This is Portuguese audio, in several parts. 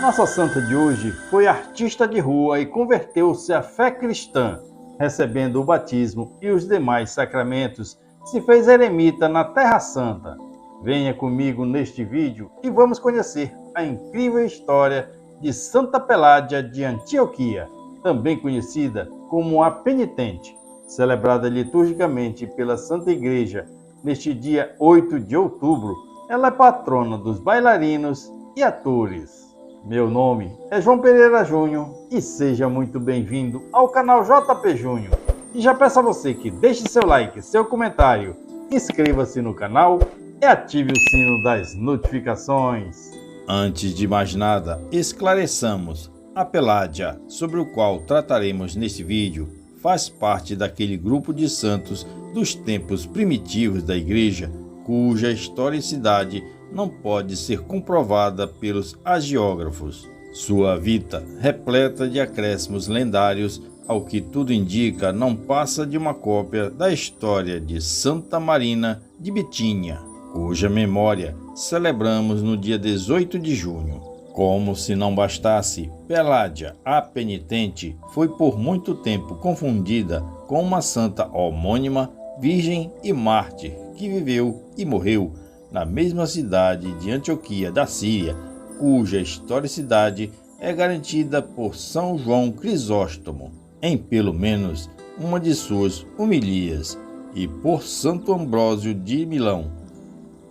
Nossa santa de hoje foi artista de rua e converteu-se à fé cristã, recebendo o batismo e os demais sacramentos, se fez eremita na Terra Santa. Venha comigo neste vídeo e vamos conhecer a incrível história de Santa Peládia de Antioquia, também conhecida como a Penitente, celebrada liturgicamente pela Santa Igreja neste dia 8 de outubro. Ela é patrona dos bailarinos e atores. Meu nome é João Pereira Júnior e seja muito bem-vindo ao canal JP Júnior. E já peço a você que deixe seu like, seu comentário, inscreva-se no canal e ative o sino das notificações. Antes de mais nada, esclareçamos: a Peládia, sobre o qual trataremos neste vídeo, faz parte daquele grupo de santos dos tempos primitivos da Igreja, cuja historicidade não pode ser comprovada pelos hagiógrafos. Sua vida, repleta de acréscimos lendários, ao que tudo indica, não passa de uma cópia da história de Santa Marina de Bitínia, cuja memória celebramos no dia 18 de junho. Como se não bastasse, Peládia, a Penitente, foi por muito tempo confundida com uma santa homônima, virgem e mártir, que viveu e morreu na mesma cidade de Antioquia da Síria, cuja historicidade é garantida por São João Crisóstomo, em pelo menos uma de suas homilias, e por Santo Ambrósio de Milão,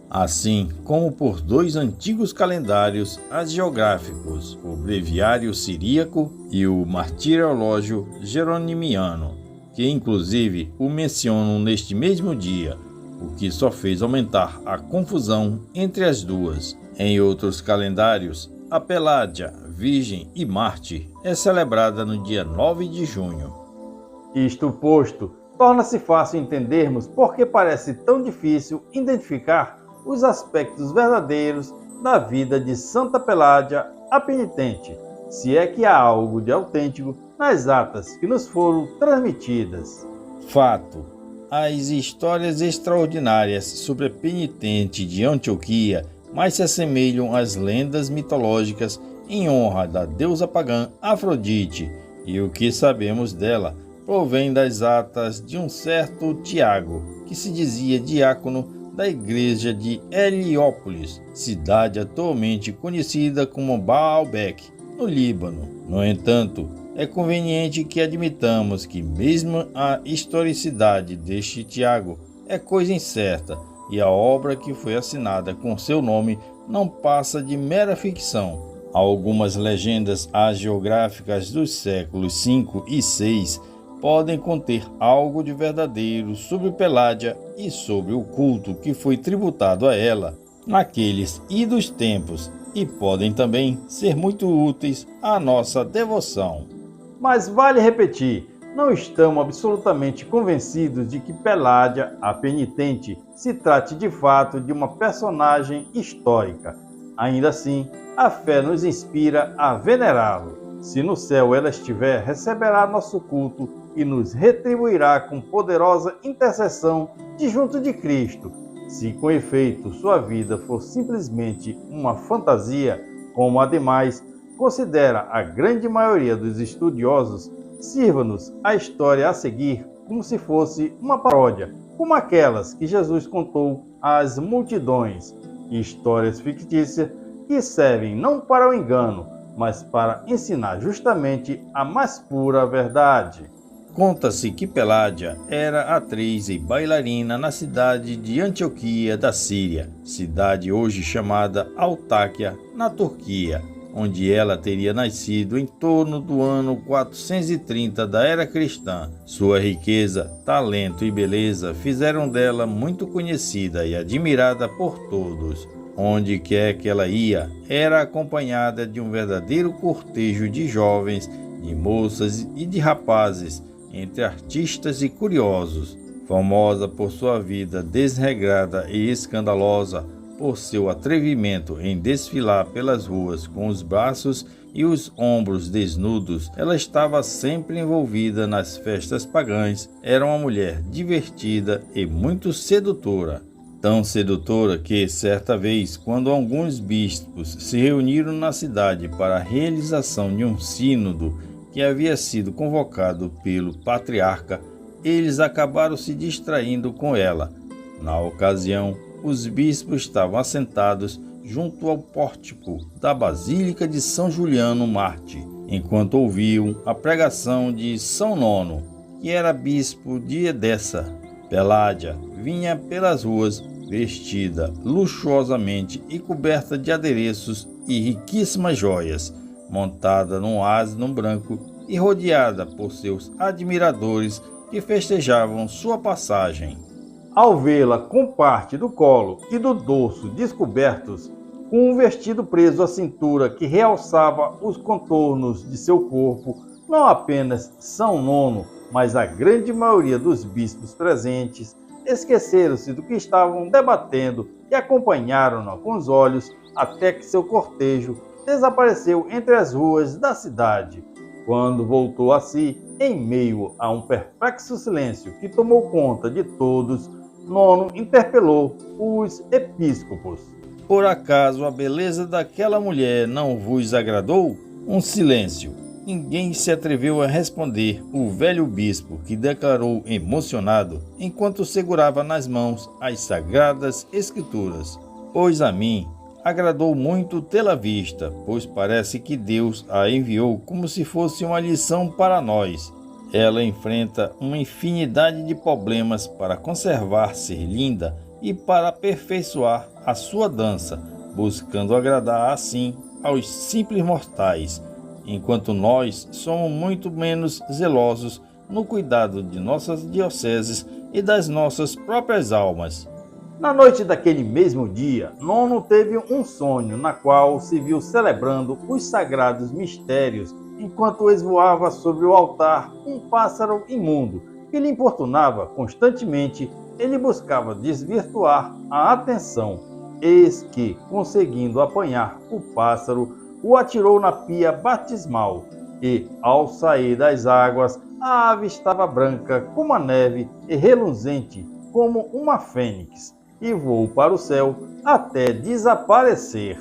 assim como por dois antigos calendários hagiográficos, o Breviário Siríaco e o Martirológio Jeronimiano, que inclusive o mencionam neste mesmo dia, o que só fez aumentar a confusão entre as duas. Em outros calendários, a Peládia, Virgem e Mártir é celebrada no dia 9 de junho. Isto posto, torna-se fácil entendermos por que parece tão difícil identificar os aspectos verdadeiros da vida de Santa Peládia, a Penitente, se é que há algo de autêntico nas atas que nos foram transmitidas. Fato: as histórias extraordinárias sobre a Penitente de Antioquia mais se assemelham às lendas mitológicas em honra da deusa pagã Afrodite, e o que sabemos dela provém das atas de um certo Tiago, que se dizia diácono da igreja de Heliópolis, cidade atualmente conhecida como Baalbek, no Líbano. No entanto, é conveniente que admitamos que mesmo a historicidade deste Tiago é coisa incerta, e a obra que foi assinada com seu nome não passa de mera ficção. Algumas legendas hagiográficas dos séculos V e VI podem conter algo de verdadeiro sobre Peládia e sobre o culto que foi tributado a ela naqueles idos tempos, e podem também ser muito úteis à nossa devoção. Mas vale repetir, não estamos absolutamente convencidos de que Peládia, a Penitente, se trate de fato de uma personagem histórica. Ainda assim, a fé nos inspira a venerá-lo. Se no céu ela estiver, receberá nosso culto e nos retribuirá com poderosa intercessão de junto de Cristo. Se com efeito sua vida for simplesmente uma fantasia, como ademais considera a grande maioria dos estudiosos, sirva-nos a história a seguir como se fosse uma paródia, como aquelas que Jesus contou às multidões, histórias fictícias que servem não para o engano, mas para ensinar justamente a mais pura verdade. Conta-se que Peládia era atriz e bailarina na cidade de Antioquia da Síria, cidade hoje chamada Antáquia, na Turquia, onde ela teria nascido em torno do ano 430 da era cristã. Sua riqueza, talento e beleza fizeram dela muito conhecida e admirada por todos. Onde quer que ela ia, era acompanhada de um verdadeiro cortejo de jovens, de moças e de rapazes, entre artistas e curiosos. Famosa por sua vida desregrada e escandalosa, por seu atrevimento em desfilar pelas ruas com os braços e os ombros desnudos, ela estava sempre envolvida nas festas pagãs. Era uma mulher divertida e muito sedutora. tão sedutora que, certa vez, quando alguns bispos se reuniram na cidade para a realização de um sínodo que havia sido convocado pelo patriarca, eles acabaram se distraindo com ela. Na ocasião, os bispos estavam assentados junto ao pórtico da Basílica de São Juliano Marte, enquanto ouviam a pregação de São Nono, que era bispo de Edessa. Peládia vinha pelas ruas vestida luxuosamente e coberta de adereços e riquíssimas joias, montada num asno branco e rodeada por seus admiradores que festejavam sua passagem. Ao vê-la com parte do colo e do dorso descobertos, com um vestido preso à cintura que realçava os contornos de seu corpo, não apenas São Nono, mas a grande maioria dos bispos presentes esqueceram-se do que estavam debatendo e acompanharam-na com os olhos até que seu cortejo desapareceu entre as ruas da cidade. Quando voltou a si, em meio a um perplexo silêncio que tomou conta de todos, Nono interpelou os episcopos. Por acaso a beleza daquela mulher não vos agradou? Um silêncio. Ninguém se atreveu a responder o velho bispo, que declarou emocionado, enquanto segurava nas mãos as sagradas escrituras. Pois a mim agradou muito tê-la vista, pois parece que Deus a enviou como se fosse uma lição para nós. Ela enfrenta uma infinidade de problemas para conservar ser linda e para aperfeiçoar a sua dança, buscando agradar assim aos simples mortais, enquanto nós somos muito menos zelosos no cuidado de nossas dioceses e das nossas próprias almas. Na noite daquele mesmo dia, Nono teve um sonho na qual se viu celebrando os sagrados mistérios enquanto esvoava sobre o altar um pássaro imundo que lhe importunava constantemente. Ele buscava desvirtuar a atenção. Eis que, conseguindo apanhar o pássaro, o atirou na pia batismal e, ao sair das águas, a ave estava branca como a neve e reluzente como uma fênix, e voou para o céu até desaparecer.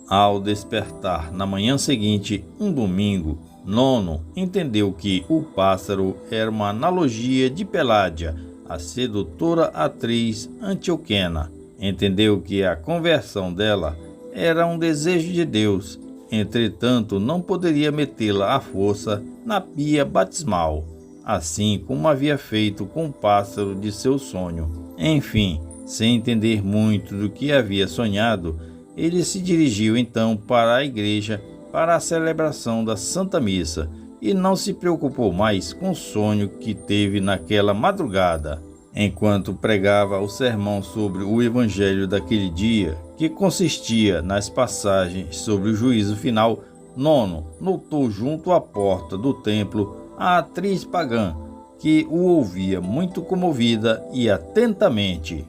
Ao despertar na manhã seguinte, um domingo, Nono entendeu que o pássaro era uma analogia de Peládia, a sedutora atriz antioquena. Entendeu que a conversão dela era um desejo de Deus, entretanto não poderia metê-la à força na pia batismal, assim como havia feito com o pássaro de seu sonho. Enfim, sem entender muito do que havia sonhado, ele se dirigiu então para a igreja para a celebração da Santa Missa e não se preocupou mais com o sonho que teve naquela madrugada. Enquanto pregava o sermão sobre o evangelho daquele dia, que consistia nas passagens sobre o juízo final, Nono notou junto à porta do templo a atriz pagã, que o ouvia muito comovida e atentamente.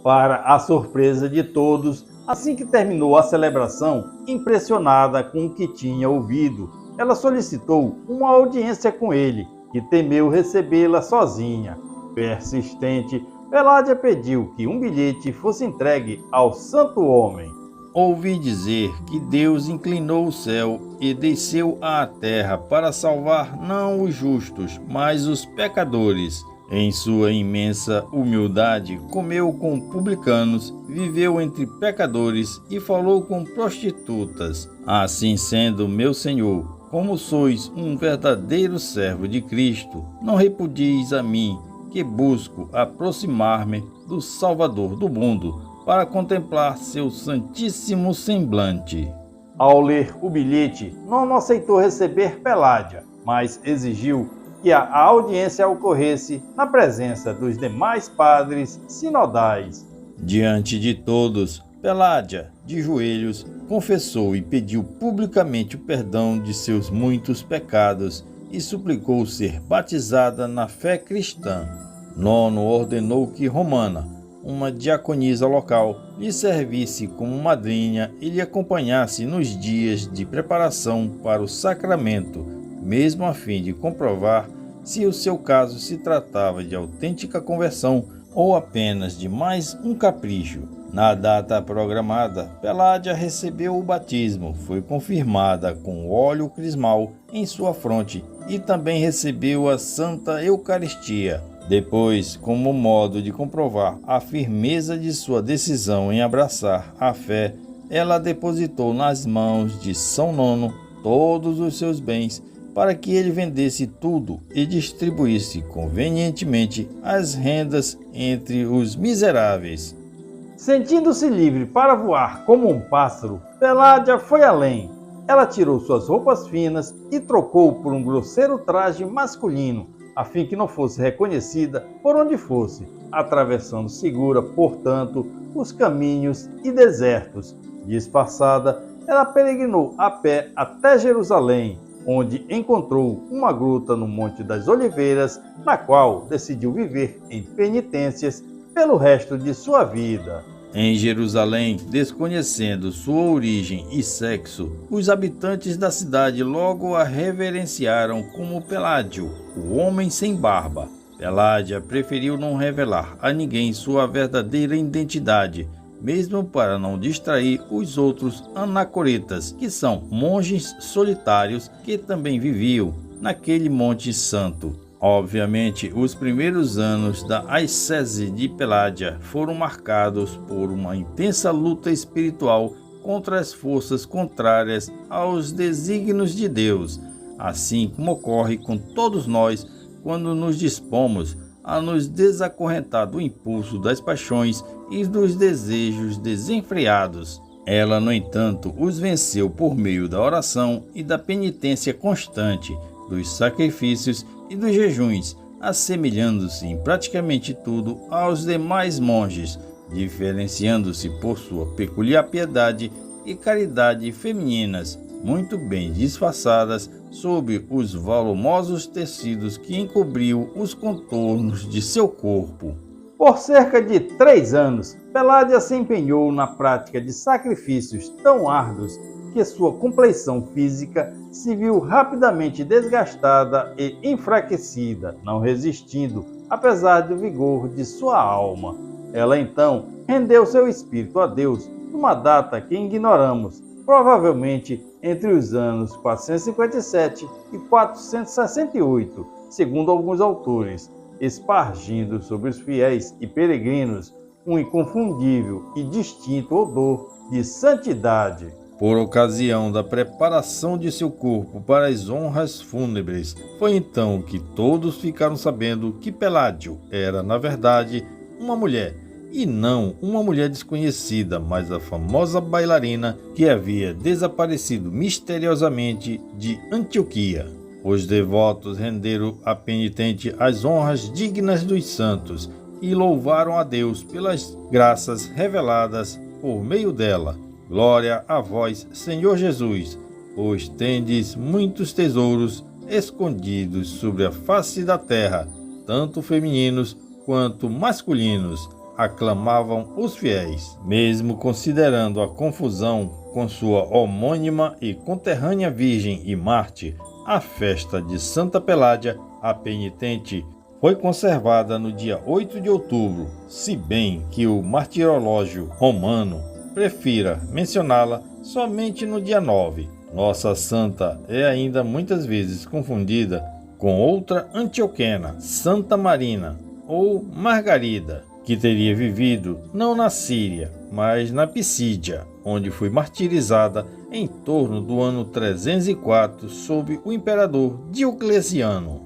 Para a surpresa de todos, assim que terminou a celebração, impressionada com o que tinha ouvido, ela solicitou uma audiência com ele, que temeu recebê-la sozinha. Persistente, Peládia pediu que um bilhete fosse entregue ao santo homem. Ouvi dizer que Deus inclinou o céu e desceu à terra para salvar não os justos, mas os pecadores. Em sua imensa humildade, comeu com publicanos, viveu entre pecadores e falou com prostitutas. Assim sendo, meu Senhor, como sois um verdadeiro servo de Cristo, não repudieis a mim, que busco aproximar-me do Salvador do mundo, para contemplar seu santíssimo semblante. Ao ler o bilhete, não aceitou receber Peládia, mas exigiu que a audiência ocorresse na presença dos demais padres sinodais. Diante de todos, Peládia, de joelhos, confessou e pediu publicamente o perdão de seus muitos pecados e suplicou ser batizada na fé cristã. Nono ordenou que Romana, uma diaconisa local, lhe servisse como madrinha e lhe acompanhasse nos dias de preparação para o sacramento, mesmo a fim de comprovar se o seu caso se tratava de autêntica conversão ou apenas de mais um capricho. Na data programada, Peládia recebeu o batismo, foi confirmada com óleo crismal em sua fronte e também recebeu a Santa Eucaristia. Depois, como modo de comprovar a firmeza de sua decisão em abraçar a fé, ela depositou nas mãos de São Nono todos os seus bens para que ele vendesse tudo e distribuísse convenientemente as rendas entre os miseráveis. Sentindo-se livre para voar como um pássaro, Peládia foi além. Ela tirou suas roupas finas e trocou por um grosseiro traje masculino, a fim que não fosse reconhecida por onde fosse, atravessando segura, portanto, os caminhos e desertos. Disfarçada, ela peregrinou a pé até Jerusalém, onde encontrou uma gruta no Monte das Oliveiras, na qual decidiu viver em penitências pelo resto de sua vida. Em Jerusalém, desconhecendo sua origem e sexo, os habitantes da cidade logo a reverenciaram como Peládio, o homem sem barba. Peládia preferiu não revelar a ninguém sua verdadeira identidade, mesmo para não distrair os outros anacoretas, que são monges solitários que também viviam naquele Monte Santo. Obviamente, os primeiros anos da ascese de Peládia foram marcados por uma intensa luta espiritual contra as forças contrárias aos desígnios de Deus, assim como ocorre com todos nós quando nos dispomos a nos desacorrentar do impulso das paixões e dos desejos desenfreados. Ela, no entanto, os venceu por meio da oração e da penitência constante, dos sacrifícios e dos jejuns, assemelhando-se em praticamente tudo aos demais monges, diferenciando-se por sua peculiar piedade e caridade femininas, muito bem disfarçadas sob os volumosos tecidos que encobriam os contornos de seu corpo. Por cerca de 3 anos, Peládia se empenhou na prática de sacrifícios tão árduos que sua compleição física se viu rapidamente desgastada e enfraquecida, não resistindo, apesar do vigor de sua alma. Ela então rendeu seu espírito a Deus numa data que ignoramos, provavelmente entre os anos 457 e 468, segundo alguns autores, espargindo sobre os fiéis e peregrinos um inconfundível e distinto odor de santidade. Por ocasião da preparação de seu corpo para as honras fúnebres, foi então que todos ficaram sabendo que Peládio era, na verdade, uma mulher, e não uma mulher desconhecida, mas a famosa bailarina que havia desaparecido misteriosamente de Antioquia. Os devotos renderam à penitente as honras dignas dos santos e louvaram a Deus pelas graças reveladas por meio dela. Glória a vós, Senhor Jesus, pois tendes muitos tesouros escondidos sobre a face da terra, tanto femininos quanto masculinos, aclamavam os fiéis. Mesmo considerando a confusão com sua homônima e conterrânea Virgem e Mártir, a festa de Santa Peládia, a penitente, foi conservada no dia 8 de outubro, se bem que o martirológio romano prefira mencioná-la somente no dia 9. Nossa santa é ainda muitas vezes confundida com outra antioquena, Santa Marina ou Margarida, que teria vivido não na Síria, mas na Pisídia, onde foi martirizada em torno do ano 304 sob o imperador Diocleciano.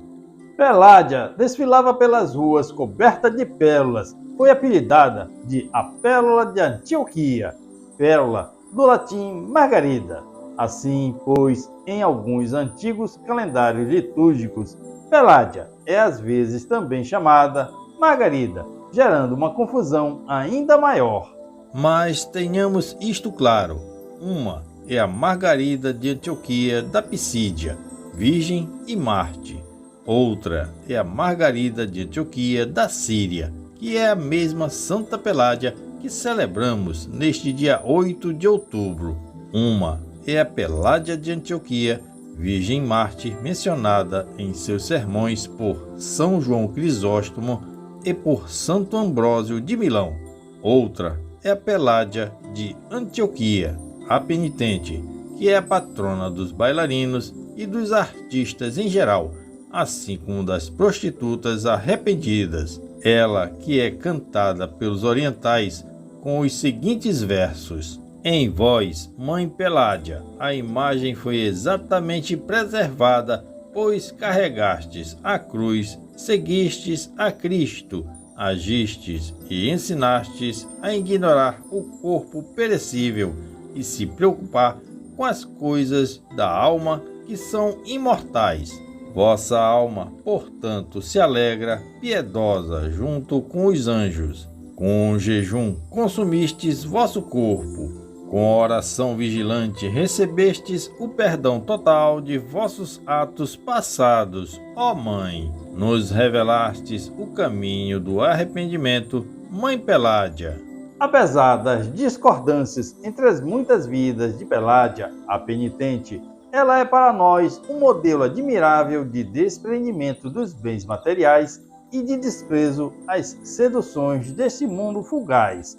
Peládia desfilava pelas ruas coberta de pérolas. Foi apelidada de a Pérola de Antioquia, pérola do latim Margarida. Assim, pois, em alguns antigos calendários litúrgicos, Peládia é às vezes também chamada Margarida, gerando uma confusão ainda maior. Mas tenhamos isto claro: uma é a Margarida de Antioquia da Pisídia, Virgem e Mártir. Outra é a Margarida de Antioquia da Síria, que é a mesma Santa Peládia que celebramos neste dia 8 de outubro. Uma é a Peládia de Antioquia, Virgem Mártir, mencionada em seus sermões por São João Crisóstomo e por Santo Ambrósio de Milão. Outra é a Peládia de Antioquia, a penitente, que é a patrona dos bailarinos e dos artistas em geral, assim como das prostitutas arrependidas. Ela que é cantada pelos orientais com os seguintes versos: em vós, Mãe Peládia, a imagem foi exatamente preservada, pois carregastes a cruz, seguistes a Cristo, agistes e ensinastes a ignorar o corpo perecível e se preocupar com as coisas da alma que são imortais. Vossa alma, portanto, se alegra, piedosa, junto com os anjos. Com jejum consumistes vosso corpo, com oração vigilante recebestes o perdão total de vossos atos passados, ó Mãe. Nos revelastes o caminho do arrependimento, Mãe Peládia. Apesar das discordâncias entre as muitas vidas de Peládia, a penitente, ela é para nós um modelo admirável de desprendimento dos bens materiais e de desprezo às seduções deste mundo fugaz.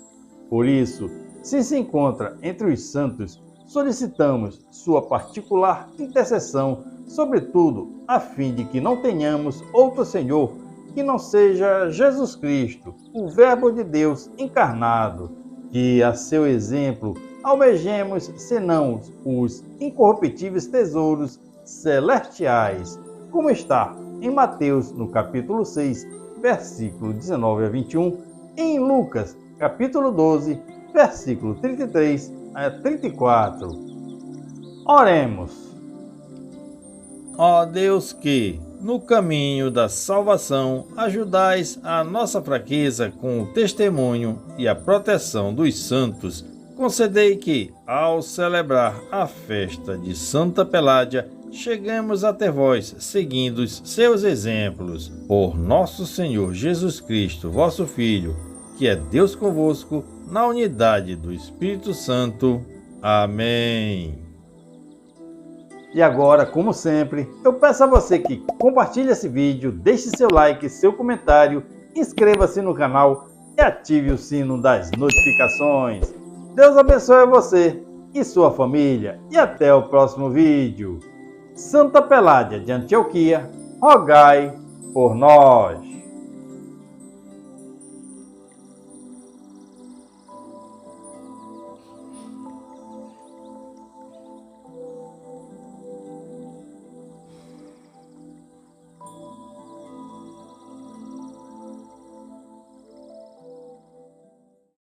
Por isso, se encontra entre os santos, solicitamos sua particular intercessão, sobretudo a fim de que não tenhamos outro Senhor que não seja Jesus Cristo, o Verbo de Deus encarnado, que a seu exemplo almejemos senão os incorruptíveis tesouros celestiais, como está em Mateus, no capítulo 6, versículo 19 a 21, e em Lucas, capítulo 12, versículo 33 a 34. Oremos. Ó Deus que, no caminho da salvação, ajudais a nossa fraqueza com o testemunho e a proteção dos santos, concedei que, ao celebrar a festa de Santa Peládia, chegamos até vós, seguindo os seus exemplos. Por nosso Senhor Jesus Cristo, vosso Filho, que é Deus convosco, na unidade do Espírito Santo. Amém. E agora, como sempre, eu peço a você que compartilhe esse vídeo, deixe seu like, seu comentário, inscreva-se no canal e ative o sino das notificações. Deus abençoe você e sua família e até o próximo vídeo. Santa Peládia de Antioquia, rogai por nós.